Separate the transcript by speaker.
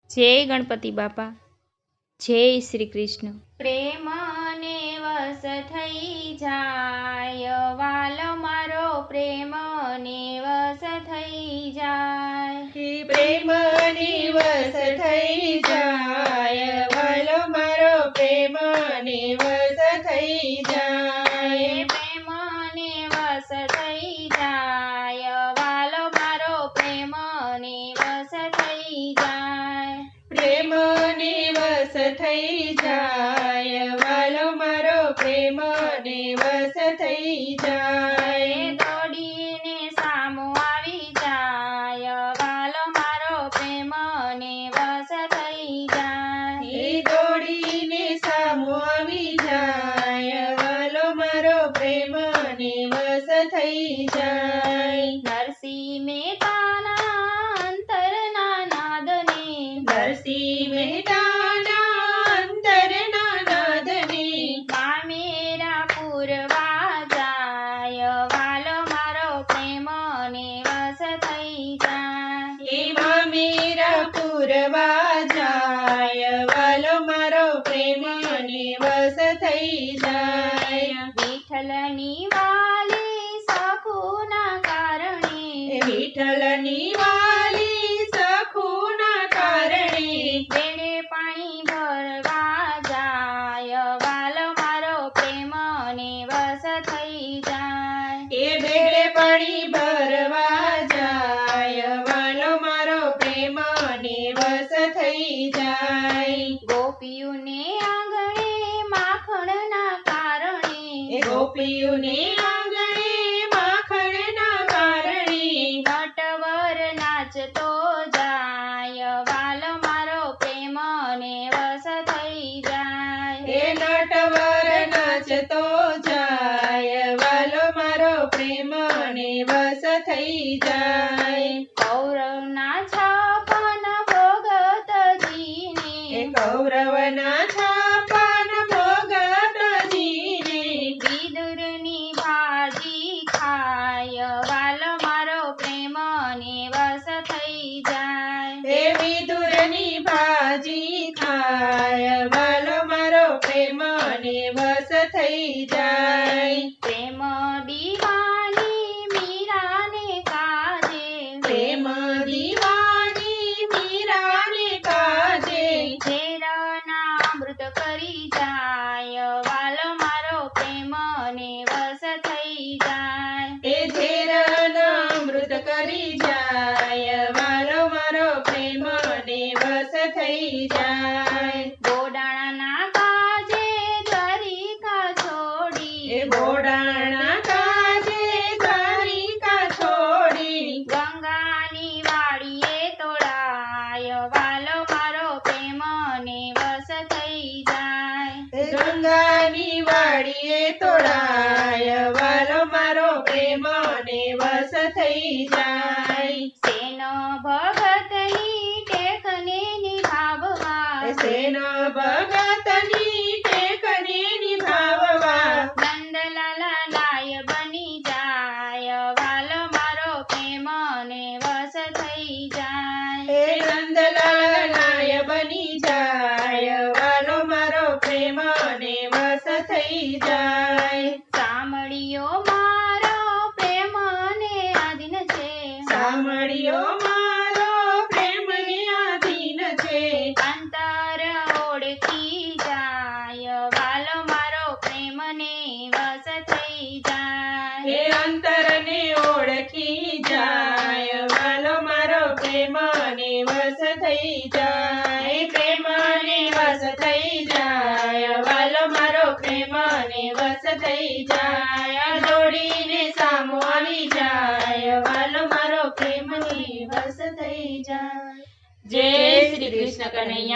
Speaker 1: જય ગણપતિ બાપા, જય શ્રી કૃષ્ણ। પ્રેમ ને વશ થઈ જાય, વાલો મારો પ્રેમ ને વશ થઈ જાય।
Speaker 2: પ્રેમ ને વશ થઈ જાય, વાલો મારો પ્રેમ ને વશ થઈ જાય।
Speaker 1: પ્રેમ ને વશ થઈ જાય, વાલો મારો પ્રેમ ને વશ થઈ જાય।
Speaker 2: પ્રેમ ને વશ થઈ જાય, વાલો મારો પ્રેમ ને વશ થઈ જાય।
Speaker 1: દોડીને સામો આવી જાય, વાલો મારો પ્રેમ ને વશ થઈ જાય।
Speaker 2: દોડીને સામો આવી જાય, વાલો મારો પ્રેમ ને વશ થઈ જાય।
Speaker 1: નરસિંહ મહેતાના અંતરના નાદને,
Speaker 2: નરસિંહ મહેતાના અંતરના નાદને
Speaker 1: મામેરા પૂરવા જાય, વાલો મારો પ્રેમ ને વશ થઈ જાય।
Speaker 2: એમાં મેરા પૂરવા જાય, વાલો મારો પ્રેમ ને વશ થઈ જાય।
Speaker 1: વિઠ્ઠલની વાલી સખુના કારણે,
Speaker 2: વિઠ્ઠલની વાલી સખુના કારણે
Speaker 1: બેડે પાણી ભરવા જાય, વાલો મારો પ્રેમ ને વશ થઈ જાય।
Speaker 2: એ બેડે પાણી ભરવા જાય, વાલો મારો પ્રેમ ને વશ થઈ જાય।
Speaker 1: ગોપીઓને આંગણે માખણના કારણે,
Speaker 2: ગોપીઓને આંગણે માખણના કારણે
Speaker 1: નટવર નાચતો જાય, વાલો મારો પ્રેમ ને વશ થઈ જાય।
Speaker 2: એ નટવર નાચતો જાય, વાલો મારો પ્રેમ ને વશ થઈ જાય।
Speaker 1: કૌરવના છાપન ભોગતજીને,
Speaker 2: એ કૌરવના છાપન ભોગતજીને
Speaker 1: વિદુરની ભાજી ખાય, વાલો મારો પ્રેમ ને વશ થઈ જાય।
Speaker 2: એ વિદુરની ભાજી ખાય, વાલો મારો પ્રેમ ને વશ થઈ જાય।
Speaker 1: પ્રેમ દીવાની મીરાને કાજે,
Speaker 2: પ્રેમ દીવાની મીરાને કાજે
Speaker 1: ઝેરના અમૃત કરી જાય, વાલો મારો પ્રેમ ને વશ થઈ જાય।
Speaker 2: એ ઝેરના અમૃત કરી જાય, વાલો મારો પ્રેમ ને વશ થઈ જાય।
Speaker 1: ગોડાણાના કાજે દ્વારિકા છોડી,
Speaker 2: એ ગોડાણા કાજે દ્વારિકા છોડી
Speaker 1: ગંગાની વાડીએ તોડાય, વાલો મારો પ્રેમ ને વશ થઈ જાય।
Speaker 2: ગંગાની વાડીએ તોડાય, વાલો મારો પ્રેમ ને વશ થઈ જાય।
Speaker 1: સેન ભગતની ટેકને નિભાવવા,
Speaker 2: સેન ભગતની ટેકને નિભાવવા
Speaker 1: નંદલાલા નાય બની જાય, વાલો મારો પ્રેમ ને વશ થઈ જાય।
Speaker 2: એ નંદલાલ નાય બની જાય, વાલો મારો પ્રેમ ને વશ થઈ જાય।
Speaker 1: સાંભળ્યો મારો પ્રેમ ને આધીન છે,
Speaker 2: સાંભળ્યો મારો પ્રેમ ને આધીન છે,
Speaker 1: અંતર ઓળખી જાય, વાલો મારો પ્રેમ ને વશ થઈ જાય।
Speaker 2: એ અંતરને ઓળખી જાય, વાલો મારો પ્રેમ ને વશ થઈ જાય। પ્રેમ ને વશ થઈ જાય, વાલો મારો પ્રેમ ને વશ થઈ જાય। દોડીને સામો આવી જાય, વાલો મારો પ્રેમ ને વશ થઈ જાય। જય શ્રી કૃષ્ણ કનૈયા।